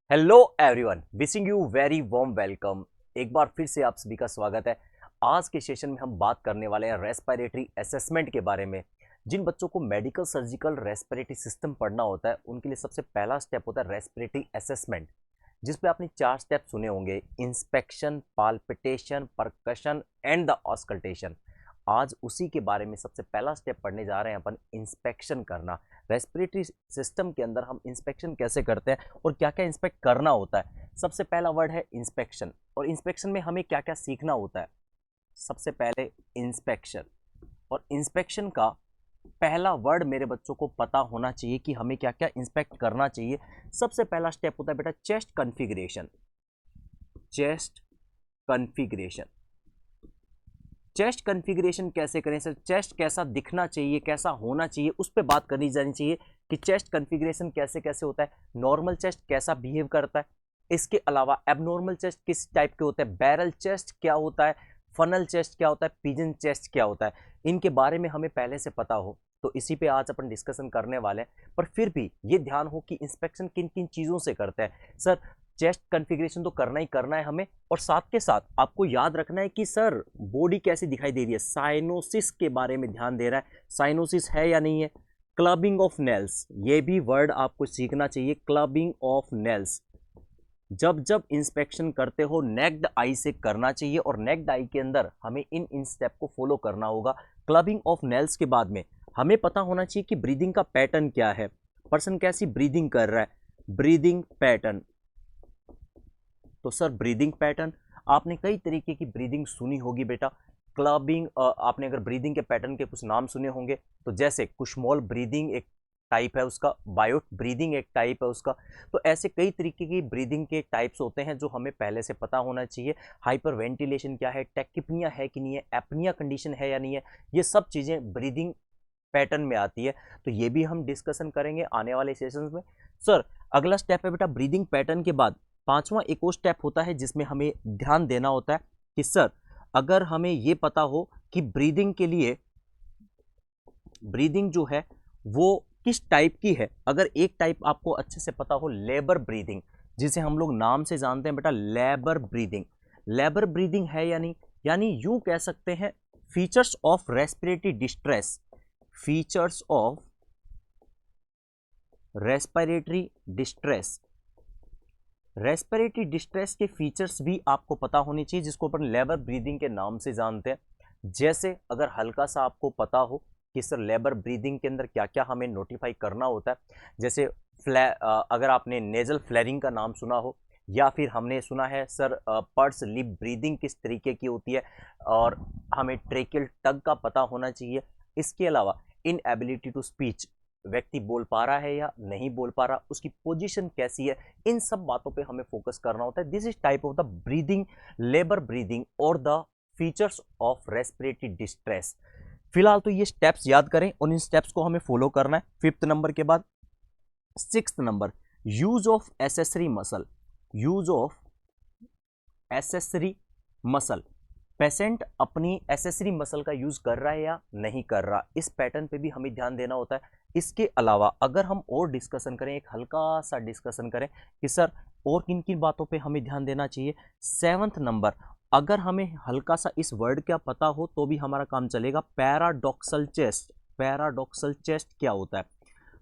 Hello everyone, wishing you very warm welcome. एक बार फिर से आप सभी का स्वागत है। आज के सेशन में हम बात करने वाले हैं रेस्पिरेटरी असेसमेंट के बारे में। जिन बच्चों को मेडिकल सर्जिकल रेस्पिरेटरी सिस्टम पढ़ना होता है उनके लिए सबसे पहला स्टेप होता है रेस्पिरेटरी असेसमेंट, जिसपे आपने 4 स्टेप सुने होंगे: inspection, palpitation, percussion and the auscultation. आज उसी के बारे में सबसे पहला स्टेप पढ़ने जा रहे हैं अपन, इंस्पेक्शन करना। रेस्पिरेटरी सिस्टम के अंदर हम इंस्पेक्शन कैसे करते हैं और क्या क्या इंस्पेक्ट करना होता है। सबसे पहला वर्ड है इंस्पेक्शन, और इंस्पेक्शन में हमें क्या क्या सीखना होता है। सबसे पहले इंस्पेक्शन, और इंस्पेक्शन का पहला वर्ड मेरे बच्चों को पता होना चाहिए कि हमें क्या क्या इंस्पेक्ट करना चाहिए। सबसे पहला स्टेप होता है बेटा chest configuration. Chest configuration, chest configuration कैसे करें सर? चेस्ट कैसा दिखना चाहिए, कैसा होना चाहिए, उस पर बात करनी जानी चाहिए कि चेस्ट कॉन्फ़िगरेशन कैसे कैसे होता है। नॉर्मल चेस्ट कैसा बिहेव करता है, इसके अलावा एबनॉर्मल चेस्ट किस टाइप के होते हैं, बैरल चेस्ट क्या होता है, फनल चेस्ट क्या होता है, पिजन चेस्ट क्या होता है। इनके बारे में हमें पहले से पता हो तो इसी पे आज अपन डिस्कशन करने वाले हैं। पर फिर भी ये ध्यान हो कि इंस्पेक्शन किन किन चीज़ों से करते हैं सर। चेस्ट कॉन्फ़िगरेशन तो करना ही करना है हमें, और साथ के साथ आपको याद रखना है कि सर बॉडी कैसी दिखाई दे रही है। साइनोसिस के बारे में ध्यान दे रहा है, साइनोसिस है या नहीं है। क्लबिंग ऑफ नेल्स, ये भी वर्ड आपको सीखना चाहिए, क्लबिंग ऑफ नेल्स। जब जब इंस्पेक्शन करते हो नेक्ड आई से करना चाहिए, और नेक्ड आई के अंदर हमें इन स्टेप को फॉलो करना होगा। क्लबिंग ऑफ नेल्स के बाद में हमें पता होना चाहिए कि ब्रीदिंग का पैटर्न क्या है, पर्सन कैसी ब्रीदिंग कर रहा है, ब्रीदिंग पैटर्न। तो सर ब्रीदिंग पैटर्न, आपने कई तरीके की ब्रीदिंग सुनी होगी बेटा। क्लबिंग, आपने अगर ब्रीदिंग के पैटर्न के कुछ नाम सुने होंगे तो जैसे कुशमोल ब्रीदिंग एक टाइप है उसका, बायोट ब्रीदिंग एक टाइप है उसका। तो ऐसे कई तरीके की ब्रीदिंग के टाइप्स होते हैं जो हमें पहले से पता होना चाहिए। हाइपर वेंटिलेशन क्या है, टेकिपनिया है कि नहीं है, एपनिया कंडीशन है या नहीं है, ये सब चीज़ें ब्रीदिंग पैटर्न में आती है। तो ये भी हम डिस्कशन करेंगे आने वाले सेशंस में। सर अगला स्टेप है बेटा ब्रीदिंग पैटर्न के बाद पांचवा एक और स्टेप होता है जिसमें हमें ध्यान देना होता है कि सर अगर हमें ये पता हो कि ब्रीदिंग के लिए, ब्रीदिंग जो है वो किस टाइप की है। अगर एक टाइप आपको अच्छे से पता हो, लेबर ब्रीदिंग, जिसे हम लोग नाम से जानते हैं बेटा लेबर ब्रीदिंग। लेबर ब्रीदिंग है या नहीं, यानी यूं कह सकते हैं features of respiratory distress, features of respiratory distress. Respiratory distress के फीचर्स भी आपको पता होनी चाहिए, जिसको अपन लेबर ब्रीदिंग के नाम से जानते हैं। जैसे अगर हल्का सा आपको पता हो कि सर लेबर ब्रीदिंग के अंदर क्या क्या हमें नोटिफाई करना होता है, जैसे अगर आपने नेजल फ्लेरिंग का नाम सुना हो, या फिर हमने सुना है सर पर्स लिप ब्रीदिंग किस तरीके की होती है, और हमें ट्रेकियल टग का पता होना चाहिए। इसके अलावा इनएबिलिटी टू स्पीच, व्यक्ति बोल पा रहा है या नहीं बोल पा रहा, उसकी पोजीशन कैसी है, इन सब बातों पे हमें फोकस करना होता है। This is type of the breathing, labour breathing और the features of respiratory distress. फिलहाल तो ये स्टेप्स याद करें और इन स्टेप्स को हमें फॉलो करना है। फिफ्थ नंबर के बाद sixth number, use of accessory muscle. Use of accessory muscle, patient अपनी एसेसरी मसल का यूज कर रहा है या नहीं कर रहा, इस पैटर्न पे भी हमें ध्यान देना होता है। इसके अलावा अगर हम और डिस्कशन करें, एक हल्का सा डिस्कशन करें कि सर और किन किन बातों पे हमें ध्यान देना चाहिए। सेवंथ नंबर, अगर हमें हल्का सा इस वर्ड का पता हो तो भी हमारा काम चलेगा, पैराडॉक्सल चेस्ट। पैराडॉक्सल चेस्ट क्या होता है,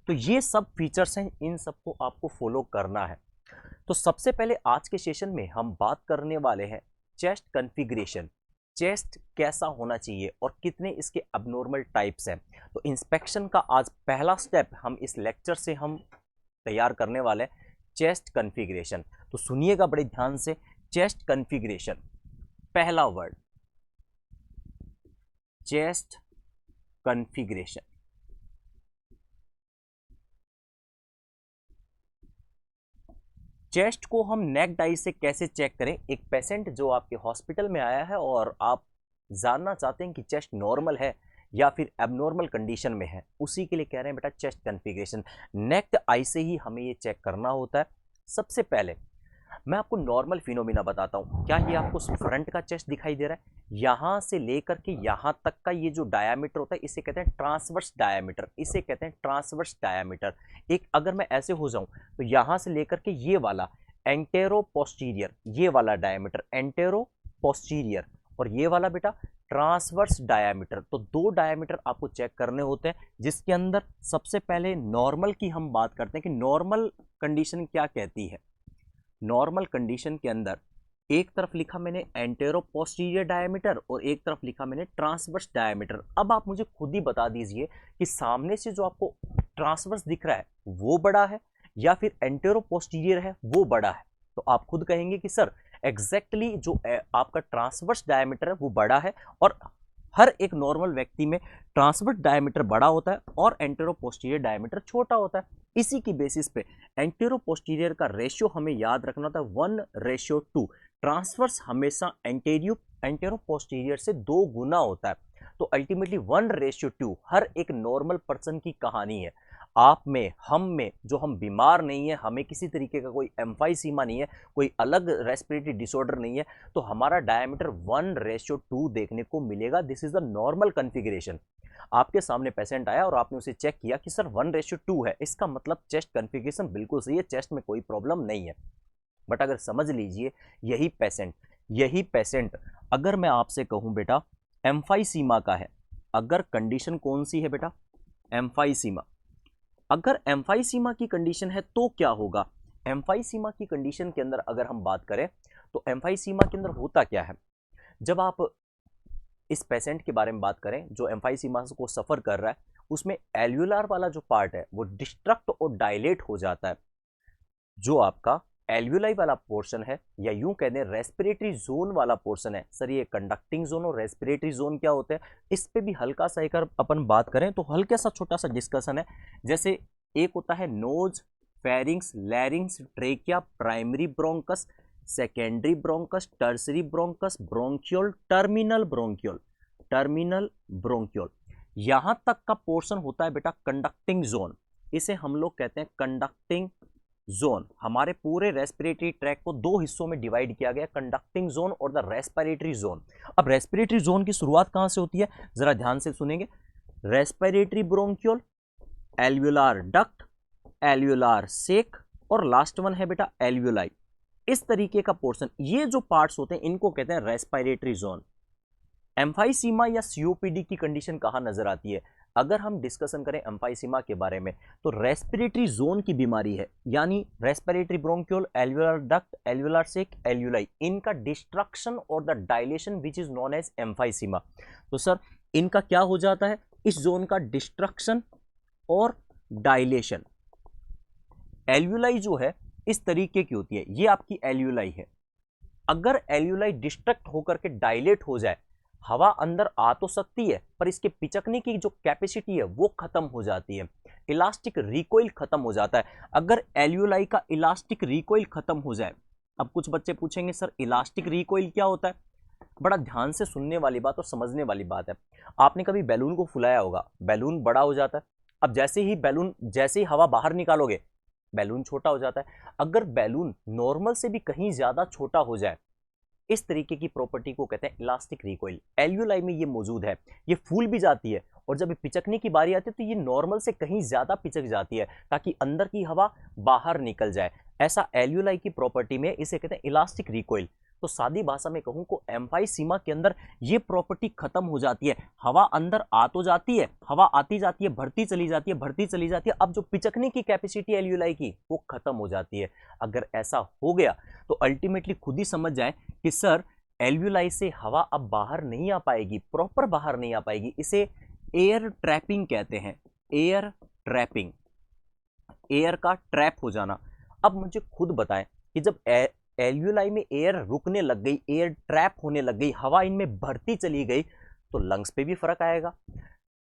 तो ये सब फीचर्स हैं, इन सबको आपको फॉलो करना है। तो सबसे पहले आज के सेशन में हम बात करने वाले हैं चेस्ट कॉन्फ़िगरेशन। चेस्ट कैसा होना चाहिए और कितने इसके अबनॉर्मल टाइप्स हैं। तो इंस्पेक्शन का आज पहला स्टेप हम इस लेक्चर से हम तैयार करने वाले हैं, चेस्ट कॉन्फ़िगरेशन। तो सुनिएगा बड़े ध्यान से, चेस्ट कॉन्फ़िगरेशन, पहला वर्ड चेस्ट कॉन्फ़िगरेशन। चेस्ट को हम नेक डाई से कैसे चेक करें। एक पेशेंट जो आपके हॉस्पिटल में आया है और आप जानना चाहते हैं कि चेस्ट नॉर्मल है या फिर एबनॉर्मल कंडीशन में है, उसी के लिए कह रहे हैं बेटा चेस्ट कॉन्फ़िगरेशन। नेक्ड आई से ही हमें ये चेक करना होता है। सबसे पहले मैं आपको नॉर्मल फिनोमिना बताता हूँ। क्या ये आपको फ्रंट का चेस्ट दिखाई दे रहा है? यहाँ से लेकर के यहाँ तक का ये जो डायामीटर होता है इसे कहते हैं ट्रांसवर्स डायामीटर, इसे कहते हैं ट्रांसवर्स डायामीटर। एक अगर मैं ऐसे हो जाऊँ तो यहाँ से लेकर के ये वाला एंटेरो पोस्टीरियर, ये वाला डायमीटर एंटेरो पोस्टीरियर, और ये वाला बेटा ट्रांसवर्स डायमीटर। तो दो डायमीटर आपको चेक करने होते हैं, जिसके अंदर सबसे पहले नॉर्मल की हम बात करते हैं कि नॉर्मल कंडीशन क्या कहती है। नॉर्मल कंडीशन के अंदर एक तरफ लिखा मैंने एंटेरो पोस्टीरियर डायमीटर और एक तरफ लिखा मैंने ट्रांसवर्स डायमीटर। अब आप मुझे खुद ही बता दीजिए कि सामने से जो आपको ट्रांसवर्स दिख रहा है वो बड़ा है या फिर एंटेरो पोस्टीरियर है वो बड़ा है। तो आप खुद कहेंगे कि सर एग्जैक्टली जो आपका ट्रांसवर्स डायमीटर है वो बड़ा है, और हर एक नॉर्मल व्यक्ति में ट्रांसवर्स डायमीटर बड़ा होता है और एंटेरो पोस्टीरियर डायमीटर छोटा होता है। इसी की बेसिस पे एंटेरो पोस्टीरियर का रेशियो हमें याद रखना था 1:2। ट्रांसवर्स हमेशा एंटेरो पोस्टीरियर से 2 गुना होता है। तो अल्टीमेटली 1:2 हर एक नॉर्मल पर्सन की कहानी है। आप में, हम में, जो हम बीमार नहीं है, हमें किसी तरीके का कोई एम्फाइसीमा नहीं है, कोई अलग रेस्पिरेटरी डिसऑर्डर नहीं है, तो हमारा डायमीटर 1:2 देखने को मिलेगा। This is the normal configuration. आपके सामने पेशेंट आया और आपने उसे चेक किया कि सर 1:2 है, इसका मतलब चेस्ट कॉन्फ़िगरेशन बिल्कुल सही है, चेस्ट में कोई प्रॉब्लम नहीं है। बट अगर समझ लीजिए यही पेशेंट अगर मैं आपसे कहूं बेटा एम्फाइसीमा का है, अगर कंडीशन कौन सी है बेटा, एम्फाइसीमा, अगर एम्फाइसीमा की कंडीशन है तो क्या होगा। एम्फाइसीमा की कंडीशन के अंदर अगर हम बात करें तो एम्फाइसीमा के अंदर होता क्या है, जब आप इस पेशेंट के बारे में बात करें जो एम्फाइसीमा को सफ़र कर रहा है, उसमें एल्यूलर वाला जो पार्ट है वो डिस्ट्रक्ट और डायलेट हो जाता है। जो आपका एल्यूलाई वाला पोर्शन है, या यूं कहते हैं रेस्पिरेटरी जोन वाला पोर्शन है। सर ये कंडक्टिंग जोन और रेस्पिरेटरी जोन क्या होते हैं, इस पे भी हल्का सा एक अपन बात करें तो हल्का सा छोटा सा डिस्कशन है। जैसे एक होता है nose, pharynx, larynx, trachea, primary bronchus, secondary bronchus, tertiary bronchus, bronchiole, terminal bronchiole, terminal bronchiole. यहां तक का पोर्शन होता है बेटा कंडक्टिंग जोन। इसे हम लोग कहते हैं कंडक्टिंग जोन। हमारे पूरे रेस्पिरेटरी ट्रैक को 2 हिस्सों में डिवाइड किया गया, कंडक्टिंग जोन और द रेस्पिरेटरी जोन। अब रेस्पिरेटरी जोन की शुरुआत कहां से होती है, जरा ध्यान से सुनेंगे। रेस्पिरेटरी ब्रोंकियोल, एल्वुलार डक्ट, एल्वुलार सेक, और लास्ट वन है बेटा एल्वुलाई। इस तरीके का पोर्शन, ये जो पार्ट्स होते हैं इनको कहते हैं रेस्पिरेटरी जोन। एम्फाइसीमा या सीओपीडी की कंडीशन कहां नजर आती है, अगर हम डिस्कशन करें एम्फाइसीमा के बारे में तो रेस्पिरेटरी जोन की बीमारी है, यानी respiratory bronchiole, alveolar duct, alveolar sac, alveoli, इनका डिस्ट्रक्शन और the dilation which is known as emphysema. तो सर इनका क्या हो जाता है, इस जोन का डिस्ट्रक्शन और डायलेशन। एल्वुलाई जो है इस तरीके की होती है, ये आपकी एल्वुलाई है। अगर एल्वुलाई डिस्ट्रक्ट होकर के डायलेट हो जाए, हवा अंदर आ तो सकती है पर इसके पिचकने की जो कैपेसिटी है वो खत्म हो जाती है, इलास्टिक रिकॉइल खत्म हो जाता है। अगर एल्वुलाई का इलास्टिक रिकॉइल खत्म हो जाए, अब कुछ बच्चे पूछेंगे सर इलास्टिक रिकॉइल क्या होता है, बड़ा ध्यान से सुनने वाली बात और समझने वाली बात है। आपने कभी बैलून को फुलाया होगा, बैलून बड़ा हो जाता है। अब जैसे ही हवा बाहर निकालोगे बैलून छोटा हो जाता है। अगर बैलून नॉर्मल से भी कहीं ज्यादा छोटा हो जाए, इस तरीके की प्रॉपर्टी को कहते हैं इलास्टिक रिकॉइल। एल्वुलाई में ये मौजूद है, ये फूल भी जाती है और जब पिचकने की बारी आती है तो ये नॉर्मल से कहीं ज्यादा पिचक जाती है ताकि अंदर की हवा बाहर निकल जाए। ऐसा एल्वुलाई की प्रॉपर्टी में इसे कहते हैं इलास्टिक रिकॉइल। तो सादी भाषा में कहूं को एम्फाइसीमा के अंदर ये प्रॉपर्टी खत्म हो जाती है, हवा अंदर आ तो जाती है, हवा आती जाती है, भरती चली जाती है, भरती चली जाती है, अब जो पिचकने की कैपेसिटी एल्वुलाई की वो खत्म हो जाती है। अगर ऐसा हो गया तो अल्टीमेटली खुद ही समझ जाए कि सर एल्वुलाई से हवा अब बाहर नहीं आ पाएगी, प्रॉपर बाहर नहीं आ पाएगी। इसे एयर ट्रैपिंग कहते हैं, एयर ट्रैपिंग, एयर का ट्रैप हो जाना। अब मुझे खुद बताएं कि जब एल्वुलाई में एयर रुकने लग गई, एयर ट्रैप होने लग गई, हवा इनमें भरती चली गई, तो लंग्स पे भी फर्क आएगा।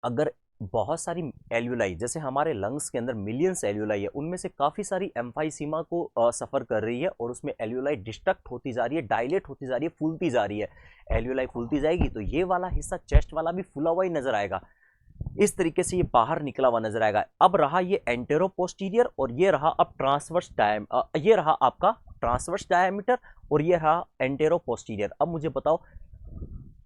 अगर बहुत सारी एल्वुलाई, जैसे हमारे लंग्स के अंदर मिलियंस एल्वुलाई है, उनमें से काफ़ी सारी एम्फाइसीमा को सफ़र कर रही है और उसमें एल्वुलाई डिस्ट्रक्ट होती जा रही है, डायलेट होती जा रही है, फूलती जा रही है। एल्वुलाई फूलती जाएगी तो ये वाला हिस्सा चेस्ट वाला भी फूला हुआ ही नजर आएगा, इस तरीके से ये बाहर निकला हुआ नजर आएगा। अब रहा ये एंटेरो पोस्टीरियर और ये रहा अब ये रहा आपका ट्रांसवर्स डायमीटर और ये रहा एंटेरो पोस्टीरियर। अब मुझे बताओ,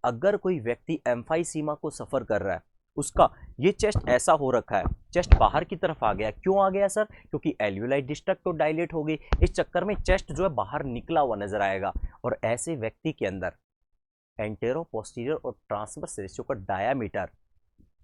अगर कोई व्यक्ति एम्फाइसीमा को सफ़र कर रहा है, उसका ये चेस्ट ऐसा हो रखा है, चेस्ट बाहर की तरफ आ गया। क्यों आ गया सर? क्योंकि एल्वियोलाई डिस्ट्रक्ट और डायलेट हो गई, इस चक्कर में चेस्ट जो है बाहर निकला हुआ नजर आएगा। और ऐसे व्यक्ति के अंदर एंटेरो पोस्टीरियर और ट्रांसवर्स रेशियो का डायामीटर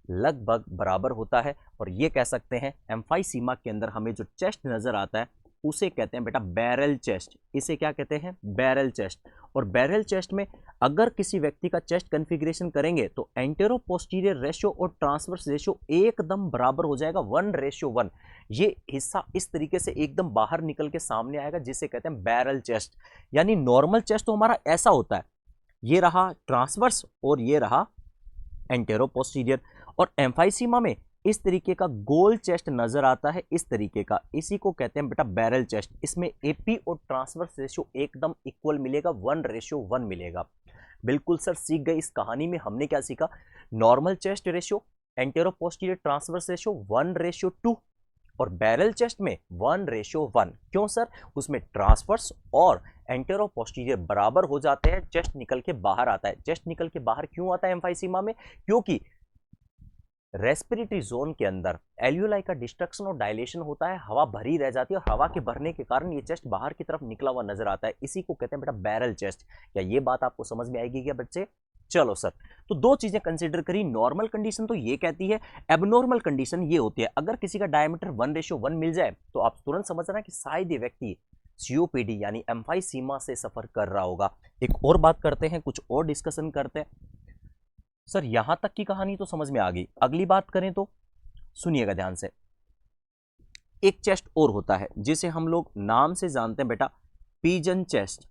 लगभग बराबर होता है। और ये कह सकते हैं एम्फाइसीमा के अंदर हमें जो चेस्ट नजर आता है उसे कहते हैं बेटा बैरल चेस्ट। इसे क्या कहते हैं? Barrel chest. और बैरल चेस्ट में अगर किसी व्यक्ति का चेस्ट कन्फिग्रेशन करेंगे तो एंटेरो पोस्टीरियर रेशियो और ट्रांसवर्स रेशियो एकदम बराबर हो जाएगा, 1:1। ये हिस्सा इस तरीके से एकदम बाहर निकल के सामने आएगा, जिसे कहते हैं बैरल चेस्ट। यानी नॉर्मल चेस्ट तो हमारा ऐसा होता है, ये रहा ट्रांसवर्स और ये रहा एंटेरो पोस्टीरियर। और एम्फाइसीमा में इस तरीके का गोल चेस्ट नजर आता है, इस तरीके का, इसी को कहते हैं बेटा बैरल चेस्ट। इसमें एपी और ट्रांसवर्स रेशियो एकदम इक्वल मिलेगा, 1:1 मिलेगा। बिल्कुल सर, सीख गए। इस कहानी में हमने क्या सीखा? Normal chest ratio, antero posterior transverse ratio 1:2 और बैरल चेस्ट में 1:1। क्यों सर? उसमें ट्रांसवर्स और एंटेरो पोस्टीरियर बराबर हो जाते हैं, चेस्ट निकल के बाहर आता है। चेस्ट निकल के बाहर क्यों आता है एम्फाइसीमा में? क्योंकि रेस्पिरेटरी जोन के अंदर एल्वियोलाई का डिस्ट्रक्शन और डायलेशन होता है, हवा भरी रह जाती है और हवा के भरने के कारण ये चेस्ट बाहर की तरफ निकला हुआ नजर आता है। इसी को कहते हैं बेटा बैरल चेस्ट। क्या ये बात आपको समझ में आएगी क्या बच्चे? चलो सर, तो दो चीजें कंसीडर करी। नॉर्मल कंडीशन तो ये कहती है, एबनॉर्मल कंडीशन ये होती है। अगर किसी का डायमीटर 1:1 मिल जाए तो आप तुरंत समझना कि शायद ये व्यक्ति सीओपीडी यानी एम्फाइसीमा से सफर कर रहा होगा। एक और बात करते हैं, कुछ और डिस्कशन करते हैं। सर यहां तक की कहानी तो समझ में आ गई, अगली बात करें तो सुनिएगा ध्यान से। एक चेस्ट और होता है जिसे हम लोग नाम से जानते हैं बेटा पिजन चेस्ट।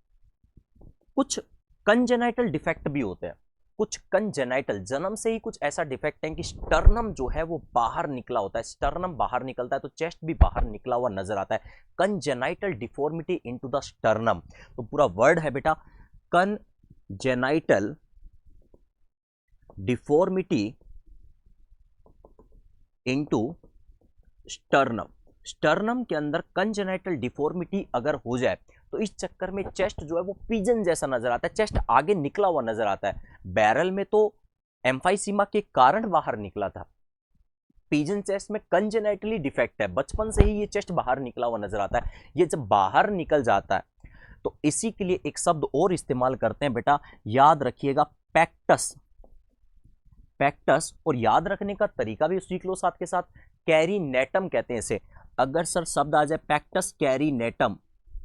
कुछ कंजेनाइटल डिफेक्ट भी होते हैं, कुछ कंजेनाइटल, जन्म से ही कुछ ऐसा डिफेक्ट है कि स्टर्नम जो है वो बाहर निकला होता है। स्टर्नम बाहर निकलता है तो चेस्ट भी बाहर निकला हुआ नजर आता है। Congenital deformity into the sternum, तो पूरा वर्ड है बेटा congenital deformity into sternum. Sternum के अंदर कंजेनाइटल डिफॉर्मिटी अगर हो जाए तो इस चक्कर में चेस्ट जो है वो पिजन जैसा नजर आता है, चेस्ट आगे निकला हुआ नजर आता है। बैरल में तो एम्फाइसीमा के कारण बाहर निकला था, पिजन चेस्ट में कंजेनाइटली डिफेक्ट है, बचपन से ही ये चेस्ट बाहर निकला हुआ नजर आता है। ये जब बाहर निकल जाता है तो इसी के लिए एक शब्द और इस्तेमाल करते हैं बेटा, याद रखिएगा, पैक्टस। पैक्टस, और याद रखने का तरीका भी सीख लो साथ के साथ, कैरीनेटम कहते हैं इसे। अगर सर शब्द आ जाए पैक्टस कैरीनेटम,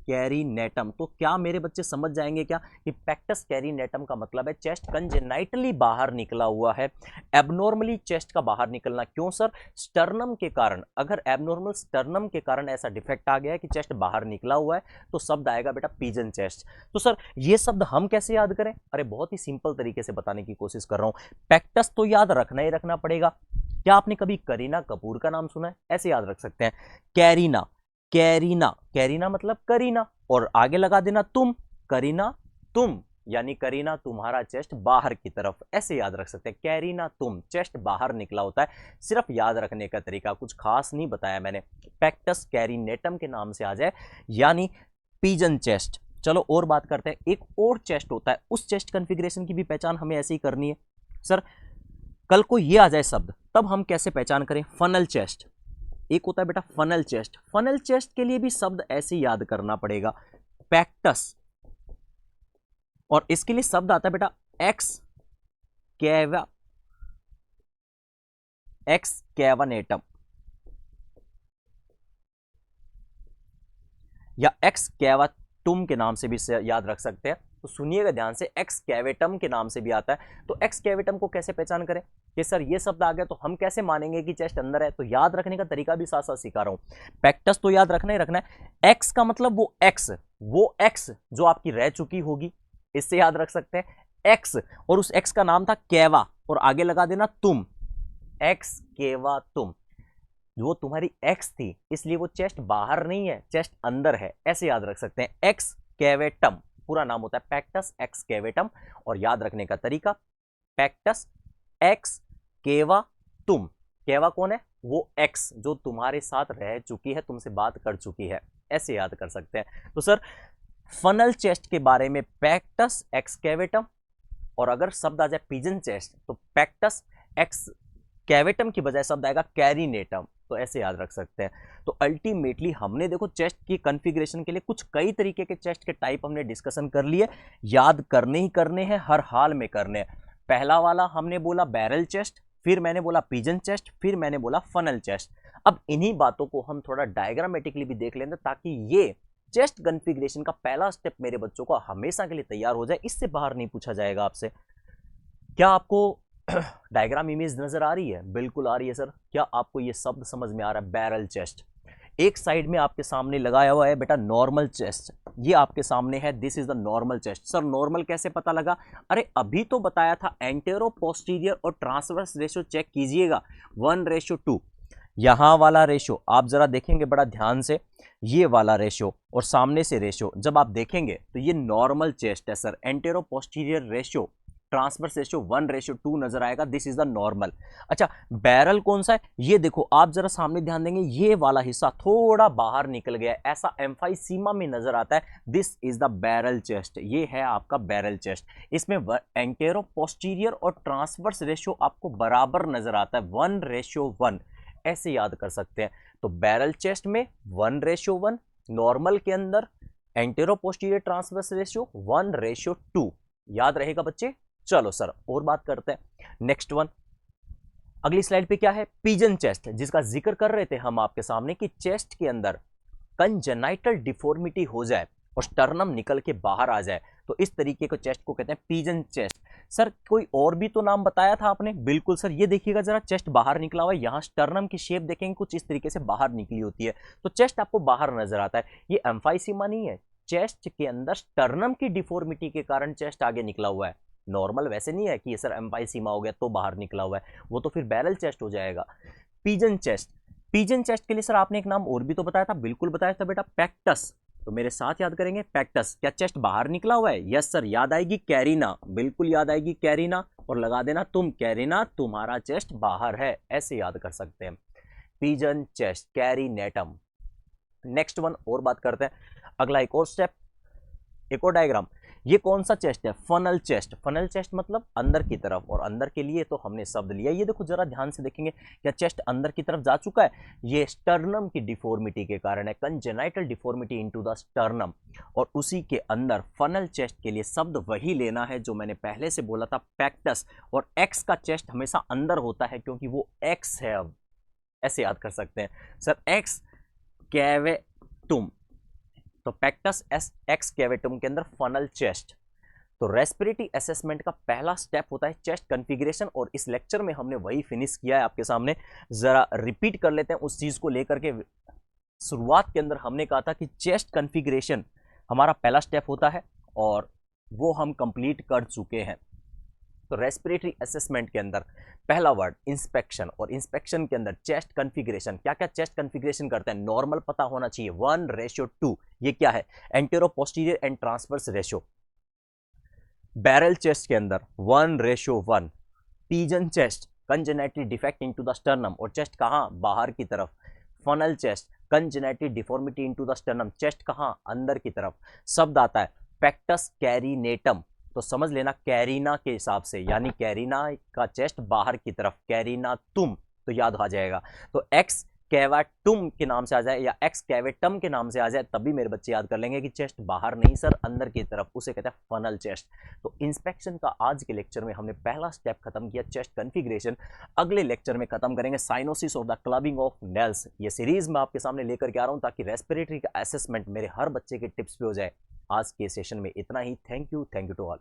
कैरीनेटम, तो क्या मेरे बच्चे समझ जाएंगे क्या कि पैक्टस कैरीनेटम का मतलब है चेस्ट कंजेनाइटली बाहर निकला हुआ है, एबनॉर्मली चेस्ट का बाहर निकलना। क्यों सर? स्टर्नम के कारण। अगर एबनॉर्मल स्टर्नम के कारण ऐसा डिफेक्ट आ गया है कि चेस्ट बाहर निकला हुआ है तो शब्द आएगा बेटा पिजन चेस्ट। तो सर ये शब्द हम कैसे याद करें? अरे बहुत ही सिंपल तरीके से बताने की कोशिश कर रहा हूं। पैक्टस तो याद रखना ही रखना पड़ेगा। क्या आपने कभी करीना कपूर का नाम सुना है? ऐसे याद रख सकते हैं, कैरीना, कैरीना, कैरीना मतलब करीना, और आगे लगा देना तुम, करीना तुम, यानी करीना तुम्हारा चेस्ट बाहर की तरफ, ऐसे याद रख सकते हैं। कैरीना तुम, चेस्ट बाहर निकला होता है। सिर्फ याद रखने का तरीका, कुछ खास नहीं बताया मैंने। पैक्टस कैरीनेटम के नाम से आ जाए यानी पिजन चेस्ट। चलो और बात करते हैं, एक और चेस्ट होता है, उस चेस्ट कॉन्फ़िगरेशन की भी पहचान हमें ऐसे ही करनी है। सर कल को ये आ जाए शब्द तब हम कैसे पहचान करें? Funnel chest. एक होता है बेटा फनल चेस्ट। फनल चेस्ट के लिए भी शब्द ऐसे याद करना पड़ेगा, पैक्टस, और इसके लिए शब्द आता है बेटा एक्स कैवा, एक्स कैवानेटम या एक्स कैवाटुम के नाम से भी याद रख सकते हैं। तो सुनिएगा ध्यान से, एक्स कैवेटम के नाम से भी आता है। तो एक्स कैवेटम को कैसे पहचान करें कि सर ये शब्द आ गया तो हम कैसे मानेंगे कि चेस्ट अंदर है? तो याद रखने का तरीका भी साथ साथ सिखा रहा हूं। पैक्टस तो याद रखना ही रखना है। एक्स का मतलब वो एक्स जो आपकी रह चुकी होगी, इससे याद रख सकते हैं एक्स, और उस एक्स का नाम था कैवा, और आगे लगा देना तुम, एक्स केवा तुम, वो तुम्हारी एक्स थी, इसलिए वो चेस्ट बाहर नहीं है, चेस्ट अंदर है, ऐसे याद रख सकते हैं। एक्स कैवेटम पूरा नाम होता है पैक्टस एक्स कैवेटम, और याद रखने का तरीका पैक्टस एक्स केवा तुम। केवा कौन है? वो एक्स जो तुम्हारे साथ रह चुकी है, तुमसे बात कर चुकी है, ऐसे याद कर सकते हैं। तो सर फनल चेस्ट के बारे में पैक्टस एक्स कैवेटम, और अगर शब्द आ जाए पिजन चेस्ट तो पैक्टस एक्स कैवेटम की बजाय शब्द आएगा कैरिनेटम, तो ऐसे याद रख सकते हैं। तो अल्टीमेटली हमने देखो चेस्ट की कॉन्फ़िगरेशन के लिए कुछ कई तरीके के चेस्ट के टाइप हमने डिस्कशन कर लिए, याद करने ही करने हैं, हर हाल में करने हैं। पहला वाला हमने बोला बैरल चेस्ट, फिर मैंने बोला पिजन चेस्ट, फिर मैंने बोला फनल चेस्ट। अब इन्हीं बातों को हम थोड़ा डायग्रामेटिकली भी देख लेंगे ताकि ये चेस्ट कॉन्फ़िगरेशन का पहला स्टेप मेरे बच्चों को हमेशा के लिए तैयार हो जाए, इससे बाहर नहीं पूछा जाएगा आपसे। क्या आपको डायग्राम इमेज नजर आ रही है? बिल्कुल आ रही है सर। क्या आपको ये शब्द समझ में आ रहा है? Barrel chest. एक साइड में आपके सामने लगाया हुआ है बेटा नॉर्मल चेस्ट, ये आपके सामने है, this is the normal chest. Sir normal कैसे पता लगा? अरे अभी तो बताया था एंटेरो पोस्टीरियर और ट्रांसवर्स रेशो चेक कीजिएगा 1:2। यहां वाला रेशो आप जरा देखेंगे बड़ा ध्यान से, ये वाला रेशो और सामने से रेशो जब आप देखेंगे तो ये नॉर्मल चेस्ट है sir. Antero posterior ratio transverse ratio 1:2 नजर आएगा, दिस इज द नॉर्मल। अच्छा बैरल कौन सा है? ये देखो आप जरा सामने ध्यान देंगे, ये वाला हिस्सा थोड़ा बाहर निकल गया है, ऐसा एम्फाइसीमा में नजर आता है, this is the barrel chest. ये है आपका बैरल चेस्ट। इसमें एंटेरो पोस्टीरियर और ट्रांसवर्स रेशो आपको बराबर नजर आता है 1:1, ऐसे याद कर सकते हैं। तो बैरल चेस्ट में 1:1, नॉर्मल के अंदर एंटेरो पोस्टीरियर ट्रांसवर्स रेशो 1:2, याद रहेगा बच्चे? चलो सर और बात करते हैं। नेक्स्ट वन, अगली स्लाइड पे क्या है? पिजन चेस्ट, जिसका जिक्र कर रहे थे हम आपके सामने कि चेस्ट के अंदर कंजेनाइटल डिफॉर्मिटी हो जाए और स्टर्नम निकल के बाहर आ जाए, तो इस तरीके को चेस्ट को कहते हैं पिजन चेस्ट। सर कोई और भी तो नाम बताया था आपने? बिल्कुल सर, ये देखिएगा जरा, चेस्ट बाहर निकला हुआ है, यहाँ स्टर्नम की शेप देखेंगे कुछ इस तरीके से बाहर निकली होती है, तो चेस्ट आपको बाहर नजर आता है। ये एम्फाइसीमा नहीं है, चेस्ट के अंदर स्टर्नम की डिफॉर्मिटी के कारण चेस्ट आगे निकला हुआ है। नॉर्मल वैसे नहीं है कि ये सर एम्फाइसीमा हो गया तो बाहर निकला हुआ है, वो तो फिर बैरल चेस्ट हो जाएगा। पिजन चेस्ट, पिजन चेस्ट के लिए सर आपने एक नाम और भी तो बताया था, बिल्कुल बताया था बेटा, पैक्टस। तो मेरे साथ याद करेंगे, पैक्टस। क्या चेस्ट बाहर निकला हुआ है? यस सर, याद आएगी कैरिना, बिल्कुल याद आएगी कैरिना, और लगा देना तुम कैरिना, तुम्हारा चेस्ट बाहर है, ऐसे याद कर सकते हैं। Pigeon chest, carinatum. Next one और बात करते हैं, अगला एक और स्टेप, एक और डायग्राम। ये कौन सा चेस्ट है? Funnel chest. फनल चेस्ट मतलब अंदर की तरफ, और अंदर के लिए तो हमने शब्द लिया, ये देखो जरा ध्यान से देखेंगे, क्या चेस्ट अंदर की तरफ जा चुका है? ये स्टर्नम की डिफॉर्मिटी के कारण है, congenital deformity into the sternum, और उसी के अंदर फनल चेस्ट के लिए शब्द वही लेना है जो मैंने पहले से बोला था, पैक्टस। और एक्स का चेस्ट हमेशा अंदर होता है क्योंकि वो एक्स है, अब ऐसे याद कर सकते हैं सर, एक्स कैवेटुम, तो पैक्टस एस एक्स कैवेटुम के अंदर फनल चेस्ट। तो रेस्पिरेटरी असेसमेंट का पहला स्टेप होता है चेस्ट कॉन्फ़िगरेशन, और इस लेक्चर में हमने वही फिनिश किया है आपके सामने। जरा रिपीट कर लेते हैं उस चीज को लेकर के। शुरुआत के अंदर हमने कहा था कि चेस्ट कॉन्फ़िगरेशन हमारा पहला स्टेप होता है, और वो हम कंप्लीट कर चुके हैं। तो रेस्पिरेटरी असेसमेंट के अंदर पहला वर्ड इंस्पेक्शन, और इंस्पेक्शन के अंदर चेस्ट कॉन्फ़िगरेशन, क्या क्या चेस्ट कॉन्फ़िगरेशन करते हैं? नॉर्मल पता होना चाहिए 1:2, ये क्या है? Antero posterior and transverse ratio. Barrel chest के अंदर 1:1। Pigeon chest, congenital defect into the sternum, और चेस्ट कहाँ? बाहर की तरफ। Funnel chest, congenital deformity into the sternum, chest कहाँ? अंदर की तरफ। शब्द आता है पैक्टस कैरिनेटम, तो समझ लेना कैरिना के हिसाब से, यानी कैरिना का चेस्ट बाहर की तरफ, कैरिना तुम, तो याद आ जाएगा। तो एक्स कैवाटुम के नाम से आ जाए या एक्स कैवेटम के नाम से आ जाए, तभी मेरे बच्चे याद कर लेंगे कि चेस्ट बाहर नहीं सर, अंदर की तरफ, उसे कहते हैं फनल चेस्ट। तो इंस्पेक्शन का आज के लेक्चर में हमने पहला स्टेप खत्म किया, चेस्ट कॉन्फ़िगरेशन। अगले लेक्चर में खत्म करेंगे cyanosis of the clubbing of nails. ये सीरीज मैं आपके सामने लेकर के आ रहा हूँ ताकि रेस्पिरेटरी का असेसमेंट मेरे हर बच्चे के टिप्स पे हो जाए। आज के सेशन में इतना ही। Thank you to all.